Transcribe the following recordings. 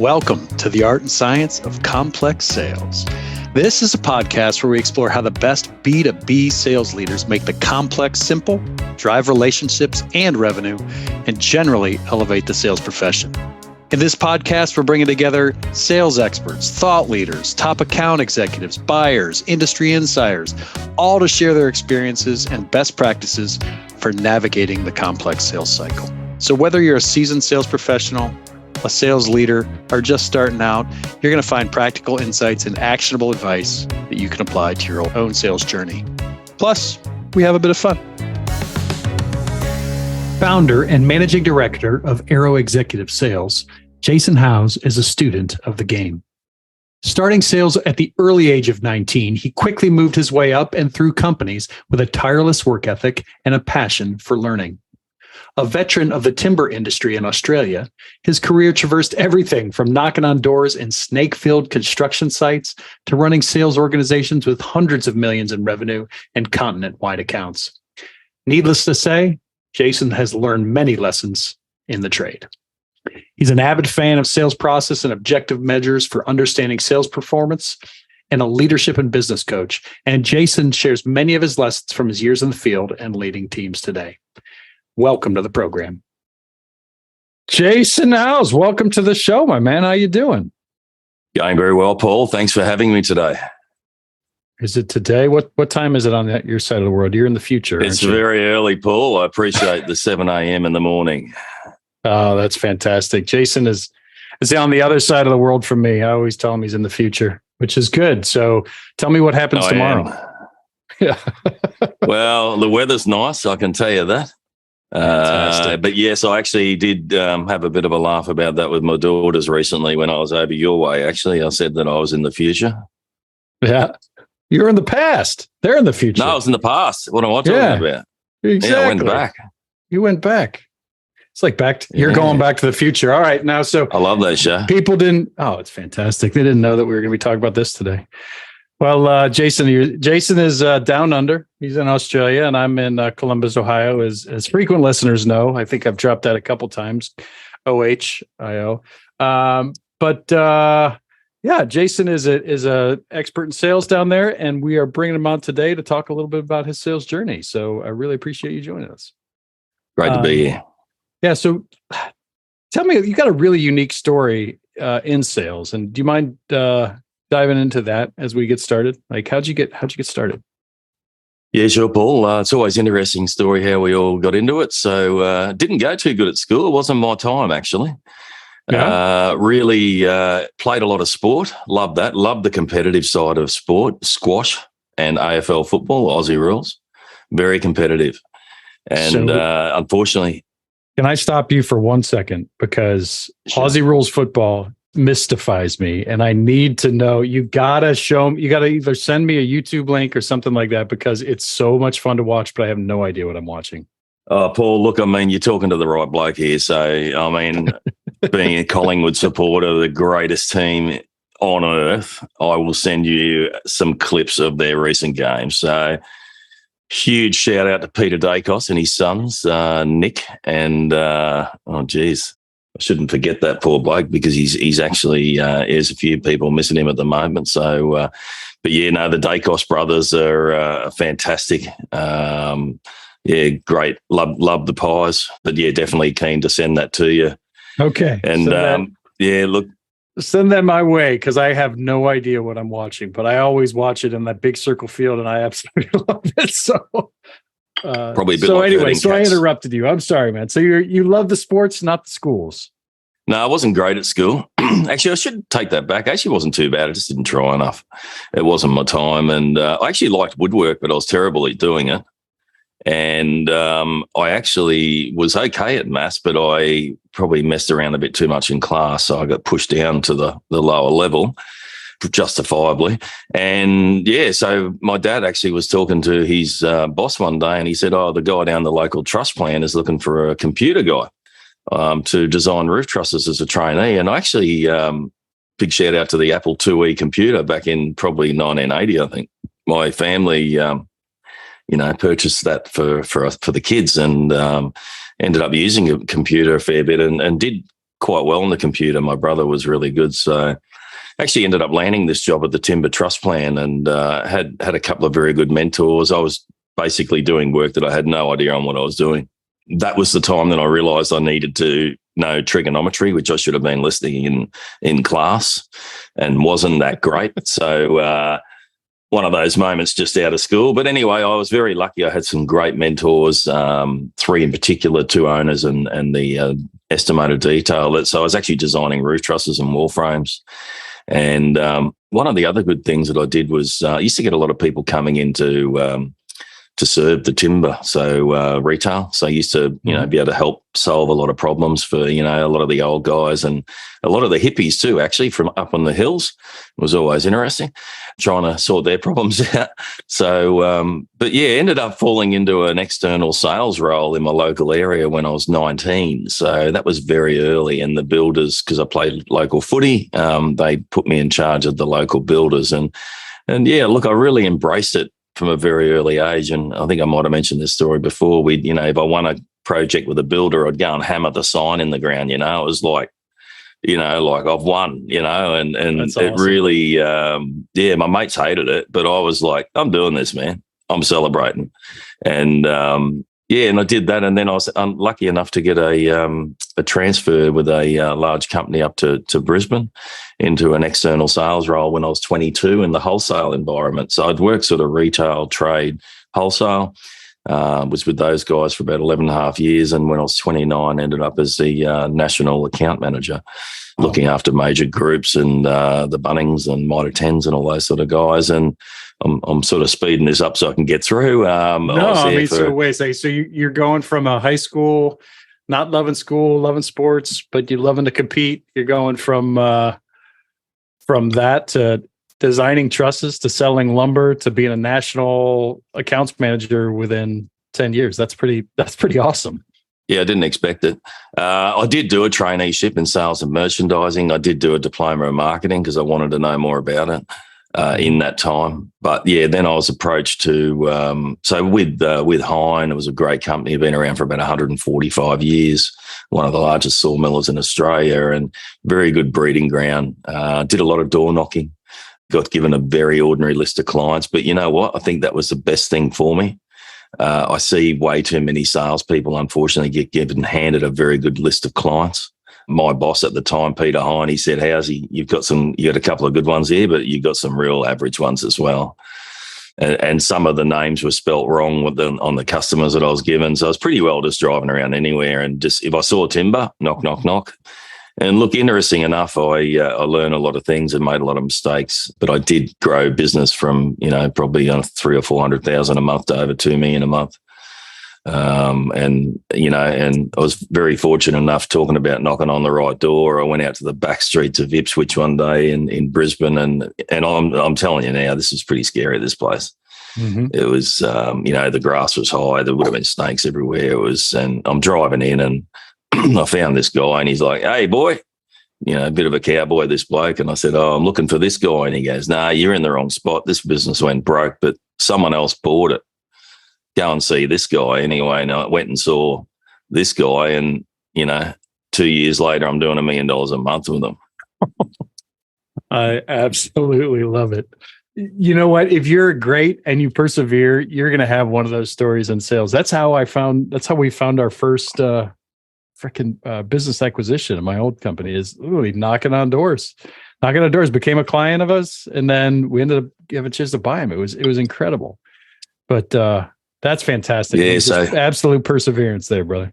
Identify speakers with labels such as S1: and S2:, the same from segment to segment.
S1: Welcome to the Art and Science of Complex Sales. This is a podcast where we explore how the best B2B sales leaders make the complex simple, drive relationships and revenue, and generally elevate the sales profession. In this podcast, we're bringing together sales experts, thought leaders, top account executives, buyers, industry insiders, all to share their experiences and best practices for navigating the complex sales cycle. So whether you're a seasoned sales professional, a sales leader, or just starting out, you're going to find practical insights and actionable advice that you can apply to your own sales journey. Plus, we have a bit of fun. Founder and managing director of Aero Executive Sales, Jason Howes is a student of the game. Starting sales at the early age of 19, he quickly moved his way up and through companies with a tireless work ethic and a passion for learning. A veteran of the timber industry in Australia, his career traversed everything from knocking on doors in snake-filled construction sites to running sales organizations with hundreds of millions in revenue and continent-wide accounts. Needless to say, Jason has learned many lessons in the trade. He's an avid fan of sales process and objective measures for understanding sales performance and a leadership and business coach. And Jason shares many of his lessons from his years in the field and leading teams today. Welcome to the program. Jason Howes, welcome to the show, my man. How you doing?
S2: Going very well, Paul. Thanks for having me today.
S1: Is it today? What time is it on your side of the world? You're in the future.
S2: It's very early, Paul. I appreciate the 7 a.m. in the morning.
S1: Oh, that's fantastic. Jason is on the other side of the world from me. I always tell him he's in the future, which is good. So tell me what happens tomorrow.
S2: Yeah. Well, the weather's nice, I can tell you that. But yes, I actually did have a bit of a laugh about that with my daughters recently when I was over your way. Actually, I said that I was in the future.
S1: Yeah. You're in the past. They're in the future.
S2: No, I was in the past. What am I talking about?
S1: Exactly.
S2: Yeah, I went back.
S1: You went back. It's like you're going back to the future. All right. Now, so
S2: I love that show.
S1: People didn't. Oh, it's fantastic. They didn't know that we were going to be talking about this today. Well, Jason is down under. He's in Australia, and I'm in Columbus, Ohio, as frequent listeners know. I think I've dropped that a couple times, OHIO. Yeah, Jason is a expert in sales down there, and we are bringing him on today to talk a little bit about his sales journey. So I really appreciate you joining us.
S2: Great to be here.
S1: Yeah. So tell me, you got a really unique story in sales, and do you mind diving into that as we get started? Like, how'd you get started?
S2: Yeah, sure, Paul. It's always an interesting story how we all got into it. So didn't go too good at school. It wasn't my time, actually. Yeah. Really played a lot of sport. Loved that. Loved the competitive side of sport, squash and AFL football, Aussie rules. Very competitive. And unfortunately...
S1: Can I stop you for 1 second? Because sure. Aussie rules football mystifies me, and I need to know. You gotta show me. You gotta either send me a YouTube link or something like that, because it's so much fun to watch, but I have no idea what I'm watching.
S2: Paul, look, I mean, you're talking to the right bloke here. So, I mean, being a Collingwood supporter, the greatest team on earth, I will send you some clips of their recent games. So, huge shout out to Peter Dacos and his sons, Nick and I shouldn't forget that poor bloke, because he's actually there's a few people missing him at the moment. So, but yeah, no, the Dacos brothers are fantastic. Yeah, great. Love the pies. But yeah, definitely keen to send that to you.
S1: Okay.
S2: And look,
S1: send that my way, because I have no idea what I'm watching, but I always watch it in that big circle field, and I absolutely love it. So.
S2: Probably a bit
S1: so
S2: like
S1: anyway, so
S2: cats.
S1: I interrupted you. I'm sorry, man. So you love the sports, not the schools.
S2: No, I wasn't great at school. Actually, I should take that back. Actually, it wasn't too bad. I just didn't try enough. It wasn't my time. And I actually liked woodwork, but I was terrible at doing it. And I actually was okay at maths, but I probably messed around a bit too much in class. So I got pushed down to the lower level, justifiably. And yeah, so my dad actually was talking to his boss one day, and he said, the guy down the local trust plan is looking for a computer guy to design roof trusses as a trainee. And I actually, big shout out to the Apple IIe computer back in probably 1980, I think. My family, purchased that for the kids, and ended up using a computer a fair bit, and did quite well on the computer. My brother was really good. So actually ended up landing this job at the Timber Trust Plan, and had a couple of very good mentors. I was basically doing work that I had no idea on what I was doing. That was the time that I realised I needed to know trigonometry, which I should have been listening in class, and wasn't that great. So one of those moments just out of school. But anyway, I was very lucky. I had some great mentors, three in particular, two owners and the estimated detail. So I was actually designing roof trusses and wall frames. And one of the other good things that I did was I used to get a lot of people coming into to serve the timber, so retail. So I used to, be able to help solve a lot of problems for, a lot of the old guys and a lot of the hippies too, actually, from up on the hills. It was always interesting trying to sort their problems out. So, but yeah, ended up falling into an external sales role in my local area when I was 19. So that was very early. And the builders, because I played local footy, they put me in charge of the local builders. And yeah, look, I really embraced it from a very early age. And I think I might have mentioned this story before. If I won a project with a builder, I'd go and hammer the sign in the ground, it was like, like I've won, and
S1: That's
S2: it
S1: awesome.
S2: really, my mates hated it, but I was like, I'm doing this, man. I'm celebrating. And, and I did that. And then I was lucky enough to get a transfer with a large company up to Brisbane into an external sales role when I was 22 in the wholesale environment. So I'd worked sort of retail, trade, wholesale, was with those guys for about 11 and a half years. And when I was 29, ended up as the national account manager, looking after major groups and the Bunnings and Mitre 10s and all those sort of guys. And I'm sort of speeding this up so I can get through.
S1: So you're going from a high school, not loving school, loving sports, but you're loving to compete. You're going from that to designing trusses to selling lumber to being a national accounts manager within 10 years. That's pretty awesome.
S2: Yeah, I didn't expect it. I did do a traineeship in sales and merchandising. I did do a diploma in marketing because I wanted to know more about it in that time. But yeah, then I was approached to, with Hine, it was a great company, been around for about 145 years, one of the largest sawmillers in Australia and very good breeding ground. Did a lot of door knocking, got given a very ordinary list of clients. But you know what? I think that was the best thing for me. I see way too many salespeople, unfortunately, get handed a very good list of clients. My boss at the time, Peter Hine, he said, "Howsy, you got a couple of good ones here, but you got some real average ones as well." And some of the names were spelt wrong on the customers that I was given. So I was pretty well just driving around anywhere, and just if I saw timber, knock, knock, knock. And look, interesting enough, I learned a lot of things and made a lot of mistakes, but I did grow business from, probably on 300,000 or 400,000 a month to over 2 million a month. And I was very fortunate enough, talking about knocking on the right door. I went out to the back streets of Ipswich one day in Brisbane, and I'm telling you now, this is pretty scary, this place. Mm-hmm. It was, the grass was high. There would have been snakes everywhere. And I'm driving in and I found this guy and he's like, "Hey, boy," a bit of a cowboy, this bloke. And I said, "Oh, I'm looking for this guy." And he goes, "Nah, you're in the wrong spot. This business went broke, but someone else bought it. Go and see this guy." Anyway, and I went and saw this guy, and 2 years later, I'm doing $1 million a month with him.
S1: I absolutely love it. You know what? If you're great and you persevere, you're going to have one of those stories in sales. That's how we found our first business acquisition in my old company. Is literally knocking on doors, became a client of us, and then we ended up having a chance to buy him. It was incredible. But that's fantastic.
S2: Yeah,
S1: so absolute perseverance there, brother.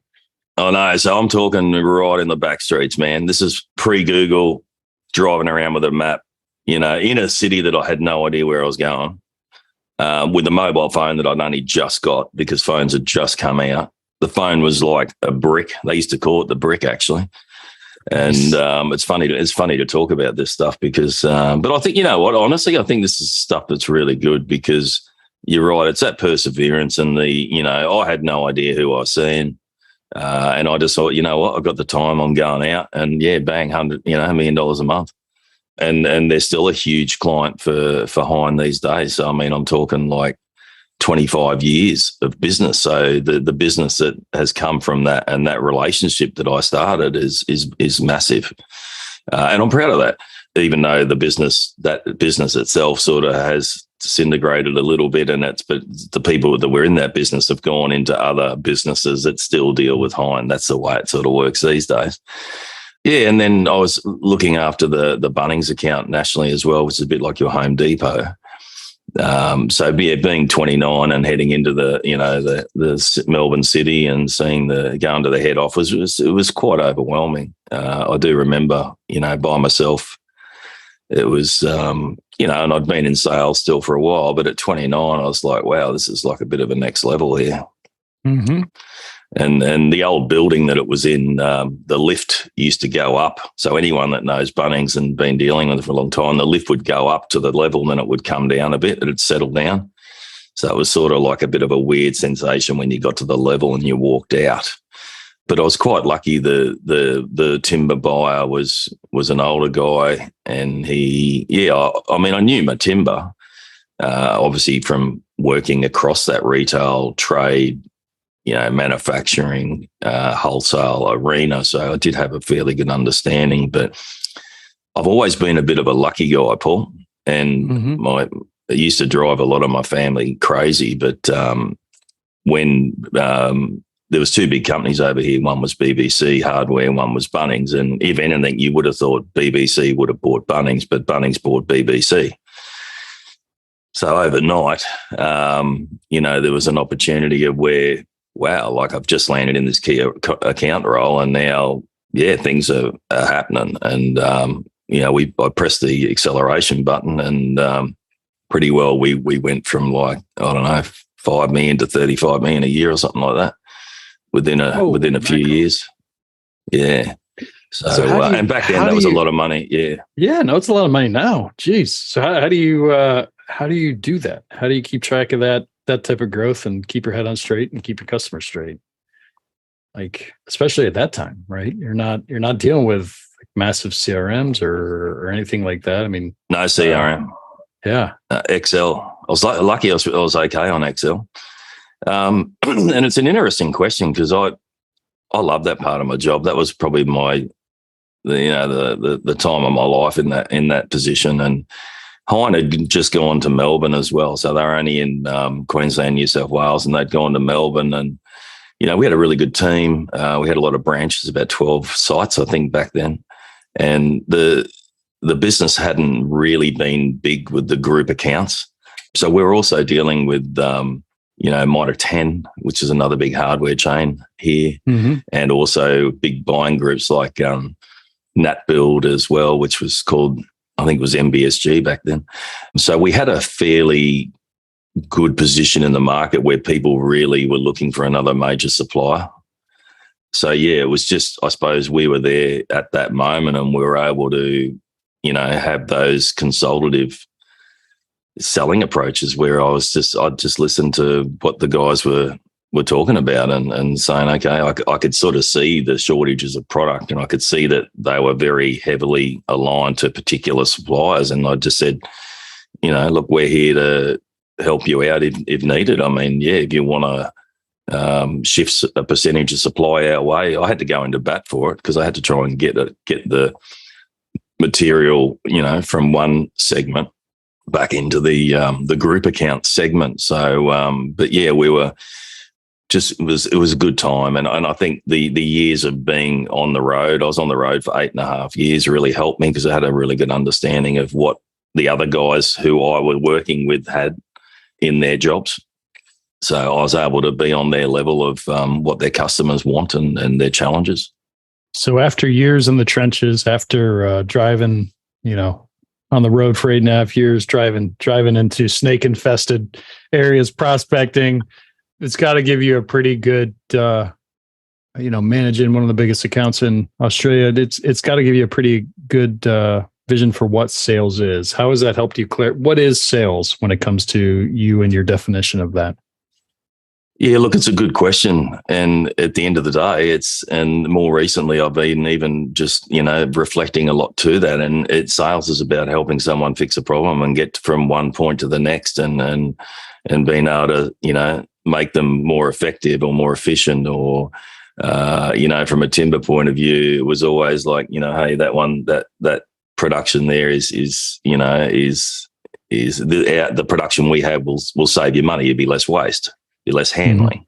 S2: Oh no, so I'm talking right in the back streets, man. This is pre-Google, driving around with a map, in a city that I had no idea where I was going, with a mobile phone that I'd only just got because phones had just come out. The phone was like a brick. They used to call it the brick, actually. And it's funny to talk about this stuff because, but I think, you know what, honestly, I think this is stuff that's really good because you're right. It's that perseverance and I had no idea who I was seeing. And I just thought, you know what, I've got the time, I'm going out and bang, $100 million a month. And they're still a huge client for Hine these days. So, I mean, I'm talking like 25 years of business. So the business that has come from that and that relationship that I started is massive. And I'm proud of that, even though that business itself sort of has disintegrated a little bit, but the people that were in that business have gone into other businesses that still deal with Hind. That's the way it sort of works these days. Yeah, and then I was looking after the Bunnings account nationally as well, which is a bit like your Home Depot. So being 29 and heading into the Melbourne city and going to the head office it was quite overwhelming. I do remember, by myself, it was, and I'd been in sales still for a while, but at 29, I was like, wow, this is like a bit of a next level here.
S1: Mm-hmm.
S2: And the old building that it was in, the lift used to go up. So anyone that knows Bunnings and been dealing with it for a long time, the lift would go up to the level and then it would come down a bit. It'd settle down. So it was sort of like a bit of a weird sensation when you got to the level and you walked out. But I was quite lucky. The timber buyer was an older guy, and I knew my timber, obviously from working across that retail trade, manufacturing, wholesale arena. So I did have a fairly good understanding, but I've always been a bit of a lucky guy, Paul, and I used to drive a lot of my family crazy. But when there was two big companies over here, one was BBC Hardware, one was Bunnings, and if anything, you would have thought BBC would have bought Bunnings, but Bunnings bought BBC. So overnight, there was an opportunity of where, wow, like I've just landed in this key account role, and now, things are happening. And, I pressed the acceleration button, and pretty well we went from 5 million to 35 million a year or something like that within a few years. Yeah. So and back then that was a lot of money. Yeah.
S1: Yeah, no, it's a lot of money now. Jeez. So how do you do that? How do you keep track of that type of growth and keep your head on straight and keep your customers straight? Like, especially at that time, right? You're not dealing with massive CRMs or anything like that. I mean,
S2: no CRM. Excel. I was lucky. I was okay on Excel. And it's an interesting question because I love that part of my job. That was probably the time of my life in that position. And Hind had just gone to Melbourne as well. So they were only in Queensland, New South Wales, and they'd gone to Melbourne. And, we had a really good team. We had a lot of branches, about 12 sites, I think, back then. And the business hadn't really been big with the group accounts. So we were also dealing with, Mitre 10, which is another big hardware chain here, and also big buying groups like Nat Build as well, which was called, I think it was MBSG back then. So we had a fairly good position in the market where people really were looking for another major supplier. So, it was just, I suppose we were there at that moment and we were able to, have those consultative selling approaches where I'd just listen to what the guys were talking about and saying, okay, I could sort of see the shortages of product, and I could see that they were very heavily aligned to particular suppliers. And I just said, look, we're here to help you out if needed. I mean, if you want to shift a percentage of supply our way, I had to go into bat for it because I had to try and get the material, from one segment back into the group account segment. So, we were just, it was a good time. And I think the years of being on the road, I was on the road for 8.5 years, really helped me because I had a really good understanding of what the other guys who I was working with had in their jobs. So I was able to be on their level of what their customers want and their challenges.
S1: So after years in the trenches, after driving, on the road for 8.5 years, driving into snake-infested areas, prospecting, it's got to give you a pretty good, managing one of the biggest accounts in Australia. It's got to give you a pretty good vision for what sales is. How has that helped you clear? What is sales when it comes to you and your definition of that?
S2: Yeah, look, it's a good question. And at the end of the day, and more recently, I've been even just, reflecting a lot to that. And sales is about helping someone fix a problem and get from one point to the next and being able to, make them more effective or more efficient or, from a timber point of view, it was always like, hey, that production there is the production we have will save you money. You'll be less waste. Be less handling,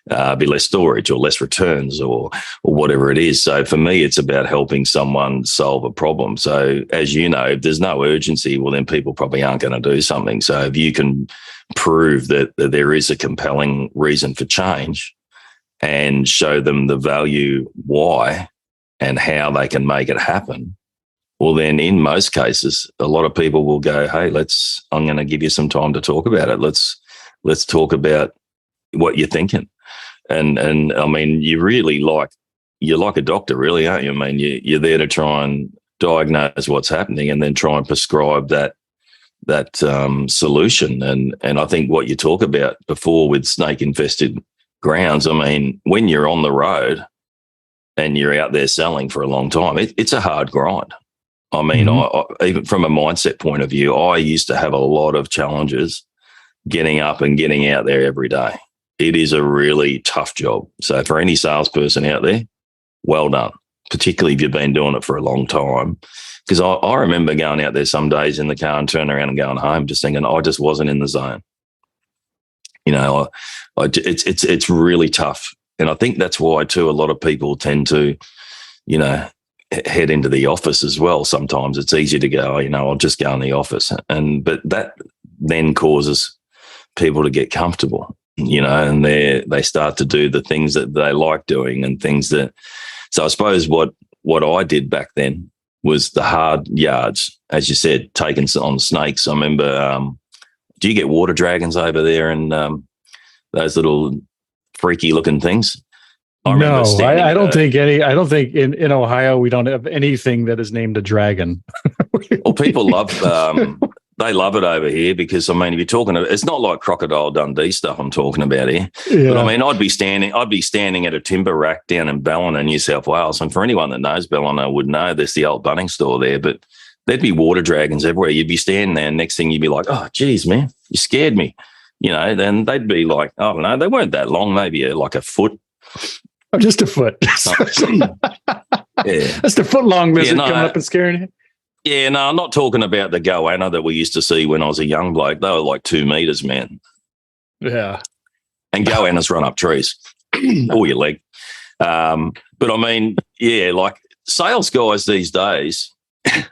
S2: be less storage or less returns or whatever it is. So for me, it's about helping someone solve a problem. So as you know, if there's no urgency, well, then people probably aren't going to do something. So if you can prove that there is a compelling reason for change and show them the value why and how they can make it happen, well, then in most cases, a lot of people will go, hey, I'm going to give you some time to talk about it. Let's talk about what you're thinking. And I mean, you're like a doctor, really, aren't you? I mean, you're there to try and diagnose what's happening and then try and prescribe that solution. And I think what you talk about before with snake infested grounds, I mean, when you're on the road and you're out there selling for a long time, it's a hard grind. I mean, I even from a mindset point of view, I used to have a lot of challenges getting up and getting out there every day. It is a really tough job. So for any salesperson out there, well done, particularly if you've been doing it for a long time. Because I remember going out there some days in the car and turning around and going home just thinking, I just wasn't in the zone. It's really tough. And I think that's why, too, a lot of people tend to, head into the office as well. Sometimes it's easy to go, I'll just go in the office. But that then causes people to get comfortable. And they start to do the things that they like doing and things that. So I suppose what I did back then was the hard yards, as you said, taking on snakes. I remember. Do you get water dragons over there and those little freaky looking things?
S1: I don't think in Ohio we don't have anything that is named a dragon.
S2: Well, people love. They love it over here because, I mean, if you're talking, it's not like Crocodile Dundee stuff I'm talking about here. Yeah. But I mean, I'd be standing at a timber rack down in Ballina, New South Wales. And for anyone that knows Ballina would know there's the old Bunnings store there, but there'd be water dragons everywhere. You'd be standing there and next thing you'd be like, oh, geez, man, you scared me. Then they'd be like, I don't know, they weren't that long, maybe like a foot.
S1: Oh, just a foot.
S2: Yeah.
S1: That's the foot long lizard coming up and scaring you.
S2: Yeah, no, I'm not talking about the goanna that we used to see when I was a young bloke. They were like 2 meters, man.
S1: Yeah.
S2: And goannas run up trees or your leg. But I mean, yeah, like sales guys these days, you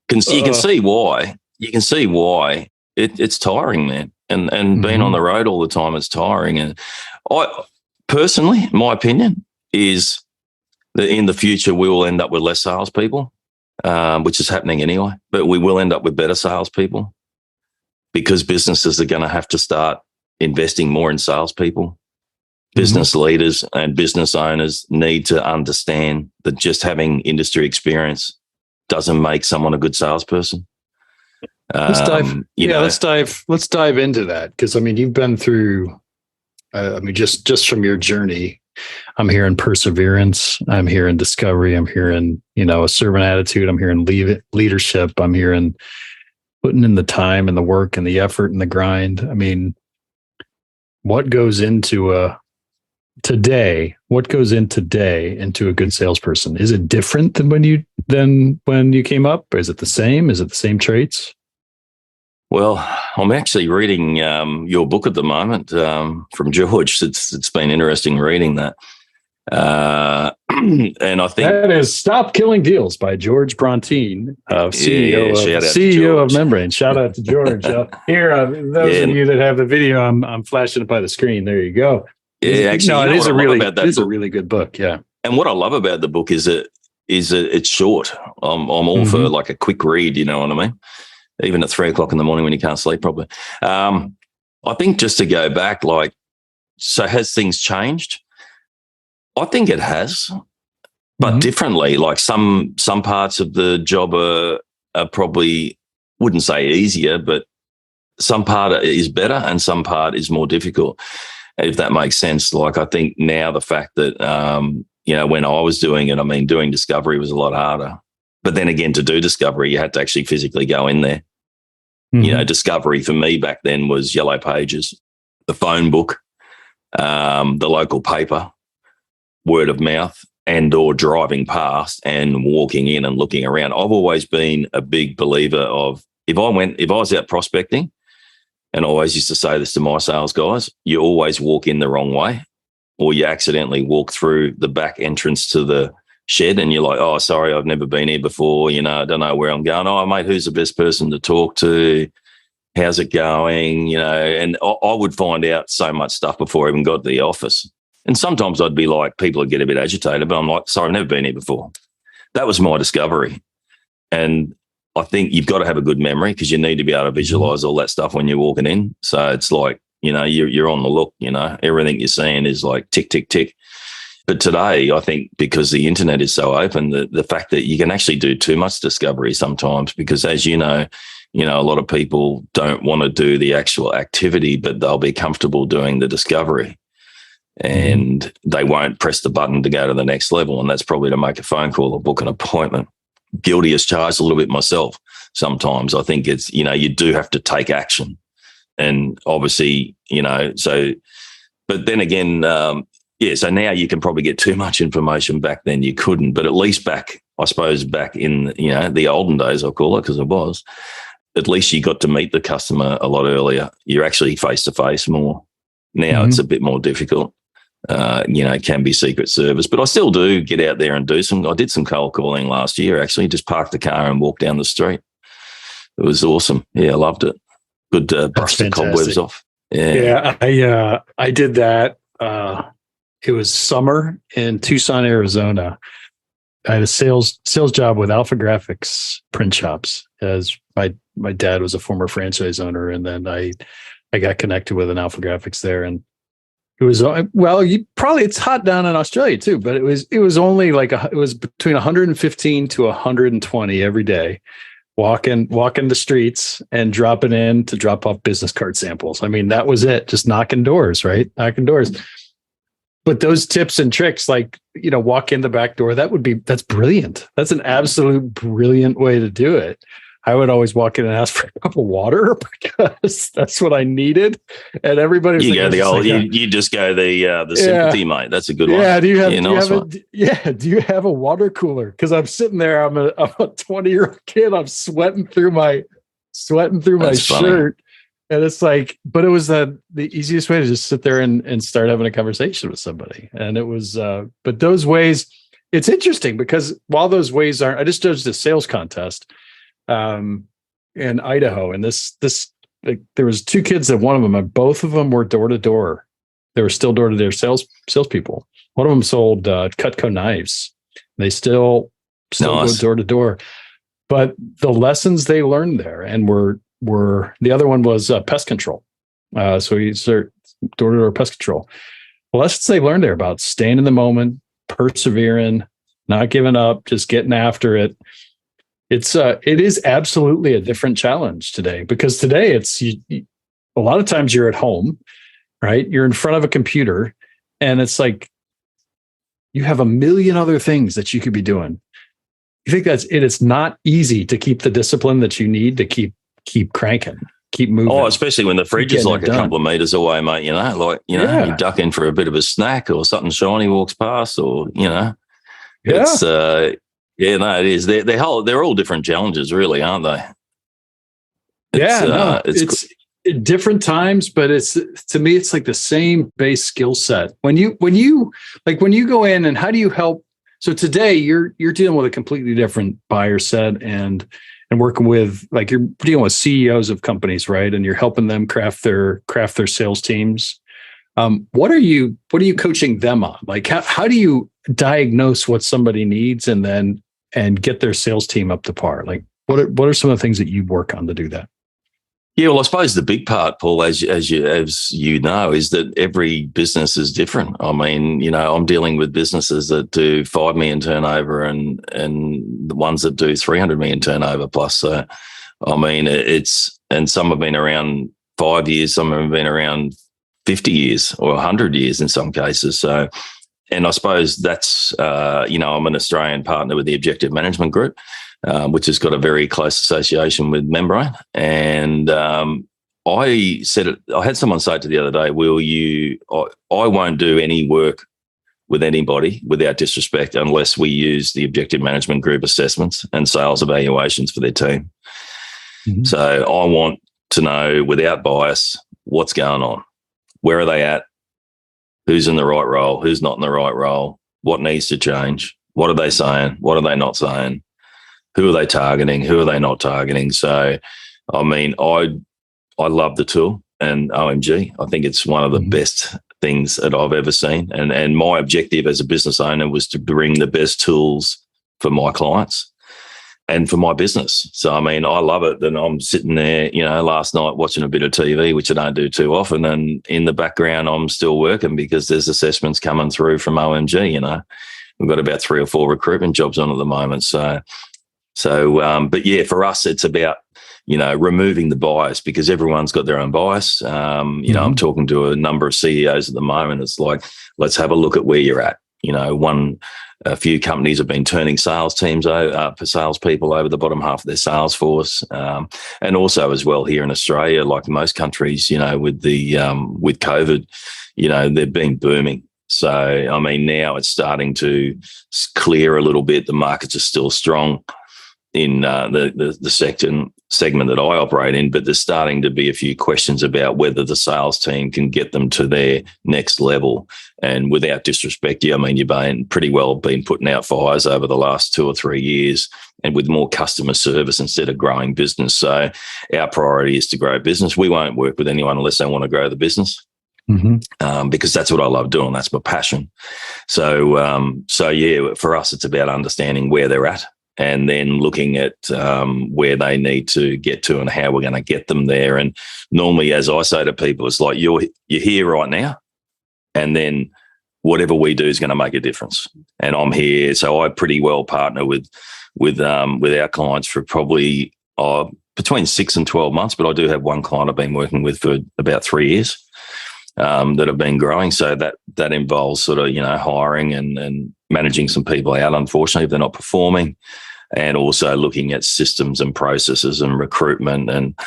S2: can see why. You can see why it's tiring, man. And being on the road all the time is tiring. And I personally, my opinion is that in the future we will end up with less salespeople. Which is happening anyway, but we will end up with better salespeople because businesses are going to have to start investing more in salespeople. Business leaders and business owners need to understand that just having industry experience doesn't make someone a good salesperson.
S1: Let's dive into that because I mean you've been through. Just from your journey. I'm hearing perseverance. I'm hearing discovery. I'm hearing, a servant attitude. I'm hearing leadership. I'm hearing putting in the time and the work and the effort and the grind. I mean, what goes into today into a good salesperson? Is it different than when you came up? Or is it the same? Is it the same traits?
S2: Well, I'm actually reading your book at the moment from George. It's been interesting reading that. And I think
S1: that is Stop Killing Deals by George Brontine, CEO of Membrane. Shout out to George. Here, those of you that have the video, I'm flashing it by the screen. There you go.
S2: Yeah, actually,
S1: it is a really good book. Yeah.
S2: And what I love about the book is that it's short. I'm all for like a quick read. You know what I mean? Even at 3 o'clock in the morning when you can't sleep properly. I think just to go back, so has things changed? I think it has, but differently. Like some parts of the job are probably, wouldn't say easier, but some part is better and some part is more difficult, if that makes sense. Like, I think now the fact that, when I was doing it, I mean, doing discovery was a lot harder. But then again, to do discovery, you had to actually physically go in there.
S1: Mm-hmm.
S2: Discovery for me back then was yellow pages, the phone book, the local paper, word of mouth, and or driving past and walking in and looking around. I've always been a big believer of, if I was out prospecting, and I always used to say this to my sales guys, you always walk in the wrong way, or you accidentally walk through the back entrance to the shed and you're like, oh, sorry, I've never been here before. I don't know where I'm going. Oh, mate, who's the best person to talk to? How's it going? And I would find out so much stuff before I even got to the office. And sometimes I'd be like, people would get a bit agitated, but I'm like, sorry, I've never been here before. That was my discovery. And I think you've got to have a good memory, because you need to be able to visualize all that stuff when you're walking in. So it's like, you're on the look, everything you're seeing is like tick, tick, tick. But today, I think because the internet is so open, the fact that you can actually do too much discovery sometimes, because as you know, a lot of people don't want to do the actual activity, but they'll be comfortable doing the discovery. And they won't press the button to go to the next level. And that's probably to make a phone call or book an appointment. Guilty as charged a little bit myself. Sometimes I think it's, you do have to take action. And obviously, but then again, so now you can probably get too much information. Back then you couldn't, but at least back in, the olden days, I'll call it, because it was, at least you got to meet the customer a lot earlier. You're actually face to face more. Now it's a bit more difficult. It can be Secret Service, but I still do get out there and I did some cold calling last year, actually, just parked the car and walked down the street. It was awesome. Yeah, I loved it. Good brush the cobwebs off.
S1: Yeah, I did that. It was summer in Tucson, Arizona. I had a sales job with Alpha Graphics print shops, as my dad was a former franchise owner, and then I got connected with an Alpha Graphics there, and it was it's hot down in Australia too, but it was only it was between 115 to 120 every day, walking the streets and dropping in to drop off business card samples. I mean, that was it, just knocking doors, right? Knocking doors. But those tips and tricks, walk in the back door, that's brilliant. That's an absolute brilliant way to do it. I would always walk in and ask for a cup of water because that's what I needed. And everybody was
S2: you just go the sympathy, mate. That's a good one.
S1: Yeah. Do you have a water cooler? Because I'm sitting there, I'm a 20-year-old kid. I'm sweating through my shirt. And it's like, but it was the easiest way to just sit there and start having a conversation with somebody. And it was, but those ways, it's interesting because while those ways aren't, I just judged a sales contest in Idaho. And there was two kids that one of them, and both of them were door to door. They were still door to door salespeople. One of them sold Cutco knives. They still go door to door. But the lessons they learned there and were the other one was pest control. So he started door to door pest control. The lessons they learned there about staying in the moment, persevering, not giving up, just getting after it. It is absolutely a different challenge today, because today a lot of times you're at home, right? You're in front of a computer and it's like you have a million other things that you could be doing. You think that's it. It's not easy to keep the discipline that you need to keep cranking, keep moving.
S2: Oh, especially when the fridge is like a couple of meters away, mate, you duck in for a bit of a snack or something shiny walks past, or, it's, it is. They're all different challenges, really, aren't they? It's
S1: different times, but to me, it's like the same base skill set. When you go in and how do you help? So today you're dealing with a completely different buyer set and working with, you're dealing with CEOs of companies, right? And you're helping them craft their sales teams. What are you coaching them on? Like, how do you diagnose what somebody needs and get their sales team up to par? Like, what are some of the things that you work on to do that?
S2: Yeah, well, I suppose the big part, Paul, as you know, is that every business is different. I mean, I'm dealing with businesses that do 5 million turnover and the ones that do 300 million turnover plus. So, I mean, it's and some have been around 5 years, some have been around 50 years or 100 years in some cases. So, and I suppose that's, I'm an Australian partner with the Objective Management Group, which has got a very close association with Membrane. And I had someone say it to the other day, I won't do any work with anybody, without disrespect, unless we use the Objective Management Group assessments and sales evaluations for their team. Mm-hmm. So I want to know, without bias, what's going on. Where are they at? Who's in the right role? Who's not in the right role? What needs to change? What are they saying? What are they not saying? Who are they targeting? Who are they not targeting? So, I mean, I love the tool and OMG. I think it's one of the best things that I've ever seen. And my objective as a business owner was to bring the best tools for my clients and for my business. So, I mean, I love it that I'm sitting there, last night watching a bit of TV, which I don't do too often. And in the background, I'm still working because there's assessments coming through from OMG, We've got about 3 or 4 recruitment jobs on at the moment. But yeah, for us, it's about, removing the bias, because everyone's got their own bias. I'm talking to a number of CEOs at the moment. It's like, let's have a look at where you're at. A few companies have been turning sales teams for salespeople over the bottom half of their sales force, and also as well here in Australia, like most countries, with COVID, they've been booming. So I mean, now it's starting to clear a little bit. The markets are still strong in the segment that I operate in, but there's starting to be a few questions about whether the sales team can get them to their next level. And without disrespect, you've been pretty well been putting out fires over the last 2 or 3 years, and with more customer service instead of growing business. So our priority is to grow business. We won't work with anyone unless they want to grow the business. Because that's what I love doing. That's my passion. So yeah, for us, it's about understanding where they're at, and then looking at where they need to get to and how we're going to get them there. And normally, as I say to people, it's like you're here right now, and then whatever we do is going to make a difference. And I'm here, so I pretty well partner with our clients for probably between 6 and 12 months. But I do have one client I've been working with for about 3 years. That have been growing. So that involves sort of, hiring and managing some people out, unfortunately, if they're not performing, and also looking at systems and processes and recruitment. And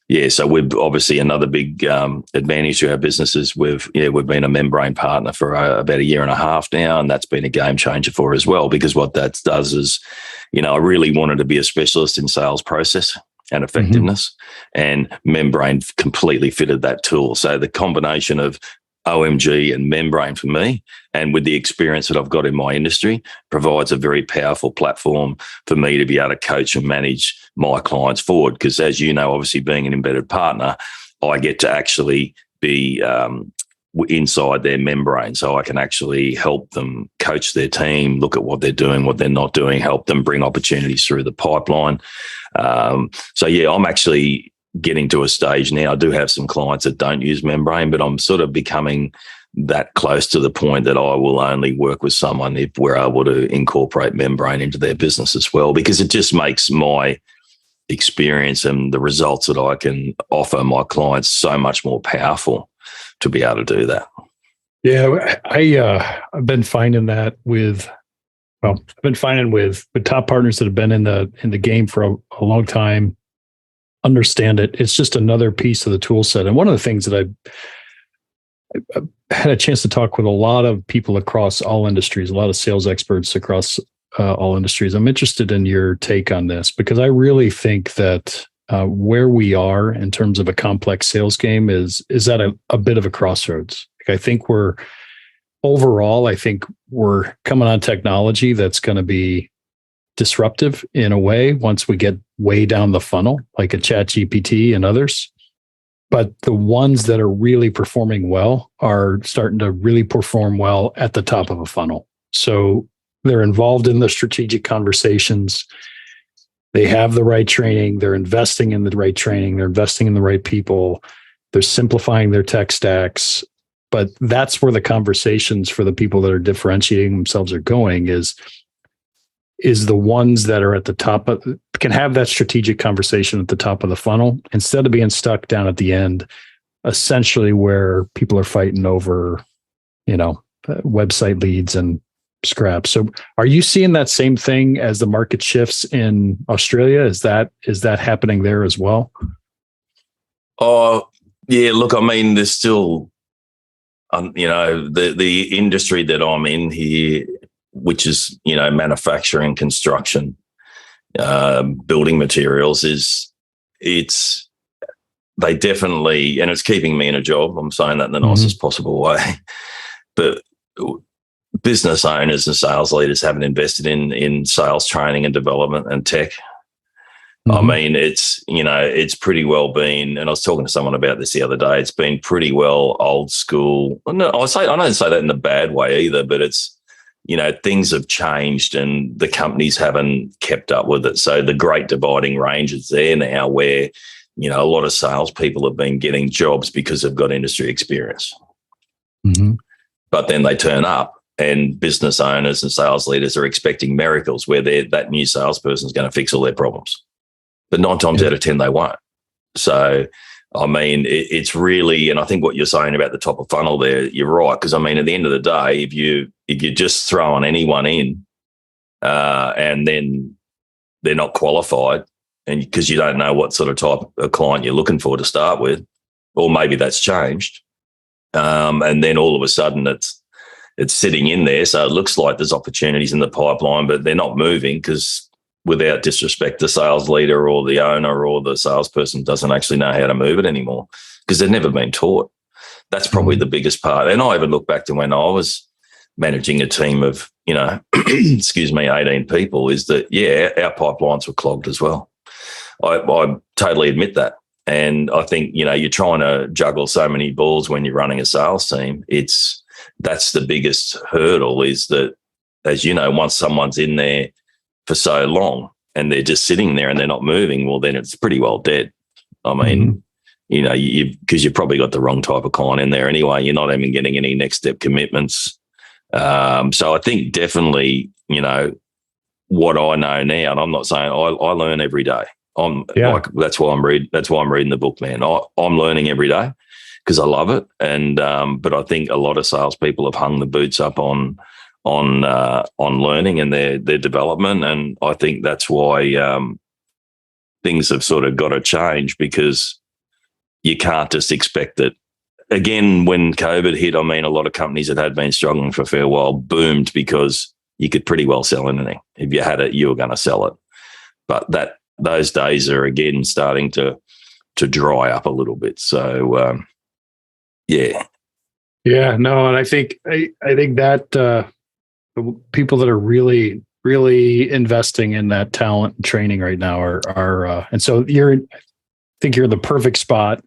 S2: yeah, so we've obviously another big advantage to our business is we've been a Membrane partner for about 1.5 years now, and that's been a game changer for us as well, because what that does is, I really wanted to be a specialist in sales process and effectiveness, and Membrane completely fitted that tool. So the combination of OMG and Membrane for me, and with the experience that I've got in my industry, provides a very powerful platform for me to be able to coach and manage my clients forward. Because as you know, obviously being an embedded partner, I get to actually be inside their Membrane, so I can actually help them coach their team, look at what they're doing, what they're not doing, help them bring opportunities through the pipeline. So yeah, I'm actually getting to a stage now. I do have some clients that don't use Membrane, but I'm sort of becoming that close to the point that I will only work with someone if we're able to incorporate Membrane into their business as well, because it just makes my experience and the results that I can offer my clients so much more powerful to be able to do that.
S1: Yeah, I've been finding that with top partners that have been in the game for a long time, understand it. It's just another piece of the tool set. And one of the things that I had a chance to talk with a lot of people across all industries, a lot of sales experts across all industries. I'm interested in your take on this, because I really think that where we are in terms of a complex sales game is at a bit of a crossroads. I think we're coming on technology that's going to be disruptive in a way once we get way down the funnel, like a ChatGPT and others. But the ones that are really performing well are starting to really perform well at the top of a funnel. So they're involved in the strategic conversations. They have the right training. They're investing in the right training. They're investing in the right people. They're simplifying their tech stacks. But that's where the conversations for the people that are differentiating themselves are going is is the ones that are at the top of, can have that strategic conversation at the top of the funnel instead of being stuck down at the end, essentially where people are fighting over, website leads and scraps. So are you seeing that same thing as the market shifts in Australia? Is that happening there as well?
S2: Oh, yeah, look, I mean, there's still, the industry that I'm in here, which is, manufacturing, construction, building materials, they definitely, and it's keeping me in a job. I'm saying that in the nicest possible way. But business owners and sales leaders haven't invested in sales training and development and tech. I mean, it's pretty well been, and I was talking to someone about this the other day, it's been pretty well old school. No, I don't say that in a bad way either, but it's, things have changed and the companies haven't kept up with it. So the great dividing range is there now where, a lot of salespeople have been getting jobs because they've got industry experience. But then they turn up and business owners and sales leaders are expecting miracles where that new salesperson is going to fix all their problems. But 9 times out of 10, they won't. So, I mean, it's really, and I think what you're saying about the top of funnel there, you're right. Because I mean, at the end of the day, if you just throw on anyone in, and then they're not qualified, and because you don't know what sort of type of client you're looking for to start with, or maybe that's changed, and then all of a sudden it's sitting in there, so it looks like there's opportunities in the pipeline, but they're not moving because, without disrespect, the sales leader or the owner or the salesperson doesn't actually know how to move it anymore because they've never been taught. That's probably the biggest part. And I even look back to when I was managing a team of, 18 people, is that, our pipelines were clogged as well. I totally admit that. And I think, you're trying to juggle so many balls when you're running a sales team. That's the biggest hurdle, is that, as you know, once someone's in there for so long and they're just sitting there and they're not moving, well, then it's pretty well dead. I mean, because you've probably got the wrong type of client in there anyway. You're not even getting any next step commitments. So I think definitely, what I know now, and I'm not saying I learn every day. That's why I'm reading the book, man. I'm learning every day because I love it. And but I think a lot of salespeople have hung the boots up on learning and their development, and I think that's why things have sort of got to change, because you can't just expect that. Again, when COVID hit, I mean, a lot of companies that had been struggling for a fair while boomed because you could pretty well sell anything. If you had it, you were going to sell it. But those days are again starting to dry up a little bit. So yeah.
S1: Yeah, no, and I think that the people that are really, really investing in that talent and training right now are and so I think you're in the perfect spot.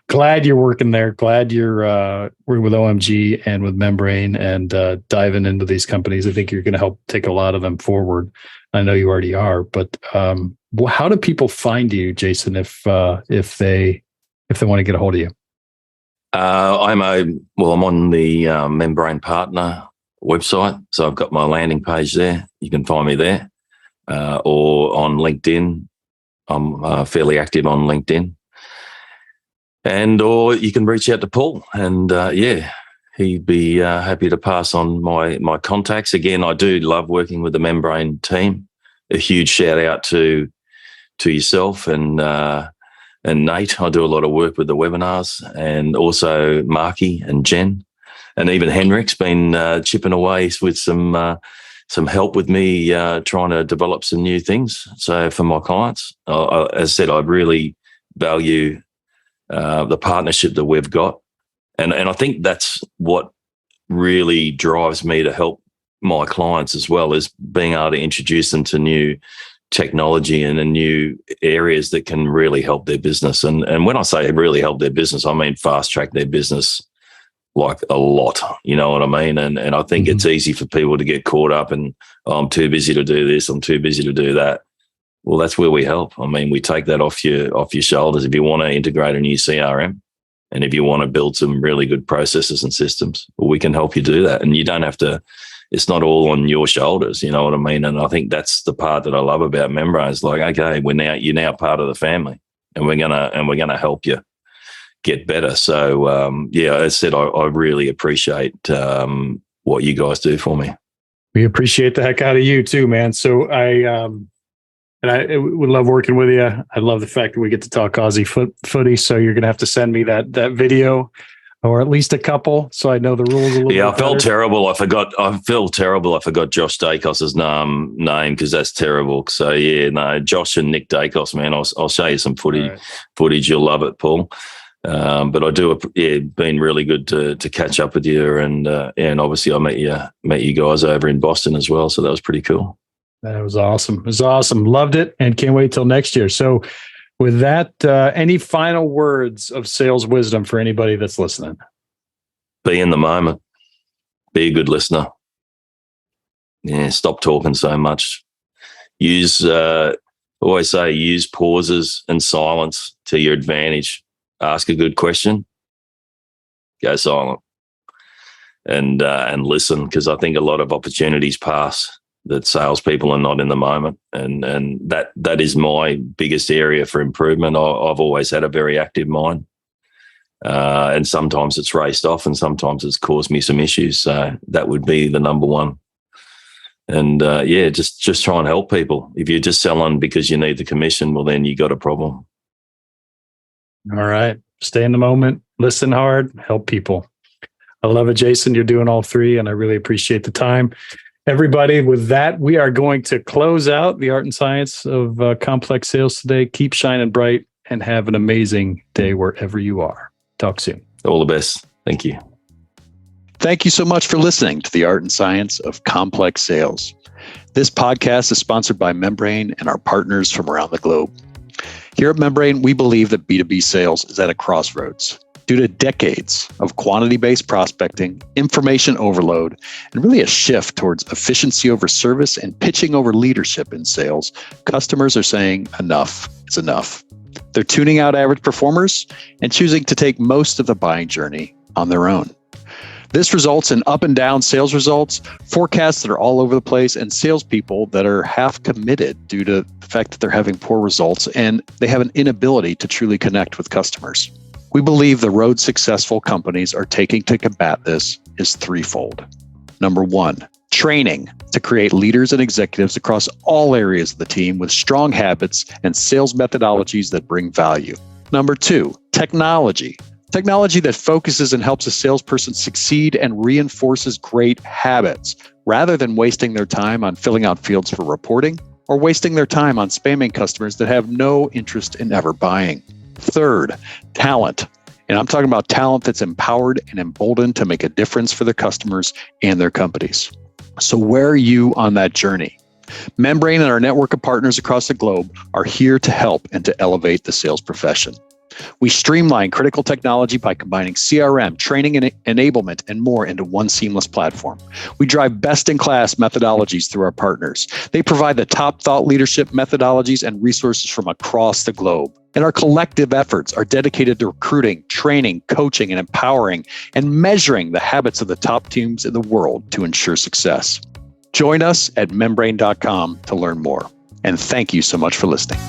S1: Glad you're working there. Glad you're working with OMG and with Membrane and diving into these companies. I think you're going to help take a lot of them forward. I know you already are, but how do people find you, Jason, if they want to get a hold of you?
S2: I'm on the Membrane Partner website, so I've got my landing page there. You can find me there, or on LinkedIn. I'm fairly active on LinkedIn, or you can reach out to Paul, and he'd be happy to pass on my contacts. Again, I do love working with the Membrane team. A huge shout out to yourself and Nate. I do a lot of work with the webinars, and also Marky and Jen, and even Henrik's been chipping away with some help with me trying to develop some new things. So for my clients, as I said, I really value the partnership that we've got, and I think that's what really drives me to help my clients as well, is being able to introduce them to new technology and new areas that can really help their business. And when I say really help their business, I mean fast track their business like a lot, you know what I mean? And I think it's easy for people to get caught up and, I'm too busy to do this, I'm too busy to do that. Well, that's where we help. I mean, we take that off your shoulders. If you want to integrate a new CRM, and if you want to build some really good processes and systems, well, we can help you do that. And you don't have to it's not all on your shoulders. You know what I mean? And I think that's the part that I love about Membrane. It's like, okay, you're now part of the family, and we're gonna help you get better. So as I said, I really appreciate what you guys do for me.
S1: We appreciate the heck out of you too, man. So I would love working with you. I love the fact that we get to talk Aussie footy. So you're gonna have to send me that video, or at least a couple, so I know the rules a little bit.
S2: Yeah, I felt terrible. I feel terrible. I forgot Josh Dacos's name because that's terrible. So yeah, no, Josh and Nick Dacos, man. I'll show you some footage. You'll love it, Paul. But I do, been really good to catch up with you, and obviously I met you guys over in Boston as well. So that was pretty cool.
S1: That was awesome. It was awesome. Loved it, and can't wait till next year. So, with that, any final words of sales wisdom for anybody that's listening?
S2: Be in the moment. Be a good listener. Yeah, stop talking so much. Always say, use pauses and silence to your advantage. Ask a good question. Go silent. And listen, because I think a lot of opportunities pass that salespeople are not in the moment, and that is my biggest area for improvement. I've always had a very active mind, and sometimes it's raced off, and sometimes it's caused me some issues. So that would be the number one. And just try and help people. If you're just selling because you need the commission, well, then you got a problem.
S1: All right, stay in the moment, listen hard, help people. I love it, Jason. You're doing all three, and I really appreciate the time. Everybody, with that, we are going to close out the art and science of complex sales today. Keep shining bright and have an amazing day wherever you are. Talk soon.
S2: All the best. Thank you.
S3: Thank you so much for listening to the art and science of complex sales. This podcast is sponsored by Membrane and our partners from around the globe. Here at Membrane, we believe that B2B sales is at a crossroads. Due to decades of quantity-based prospecting, information overload, and really a shift towards efficiency over service and pitching over leadership in sales, customers are saying enough is enough. They're tuning out average performers and choosing to take most of the buying journey on their own. This results in up and down sales results, forecasts that are all over the place, and salespeople that are half committed due to the fact that they're having poor results and they have an inability to truly connect with customers. We believe the road successful companies are taking to combat this is threefold. Number one, training to create leaders and executives across all areas of the team with strong habits and sales methodologies that bring value. Number two, technology. Technology that focuses and helps a salesperson succeed and reinforces great habits, rather than wasting their time on filling out fields for reporting or wasting their time on spamming customers that have no interest in ever buying. Third, talent. And I'm talking about talent that's empowered and emboldened to make a difference for their customers and their companies. So where are you on that journey? Membrane and our network of partners across the globe are here to help and to elevate the sales profession. We streamline critical technology by combining CRM, training and enablement, and more into one seamless platform. We drive best-in-class methodologies through our partners. They provide the top thought leadership methodologies and resources from across the globe. And our collective efforts are dedicated to recruiting, training, coaching, and empowering, and measuring the habits of the top teams in the world to ensure success. Join us at membrane.com to learn more. And thank you so much for listening.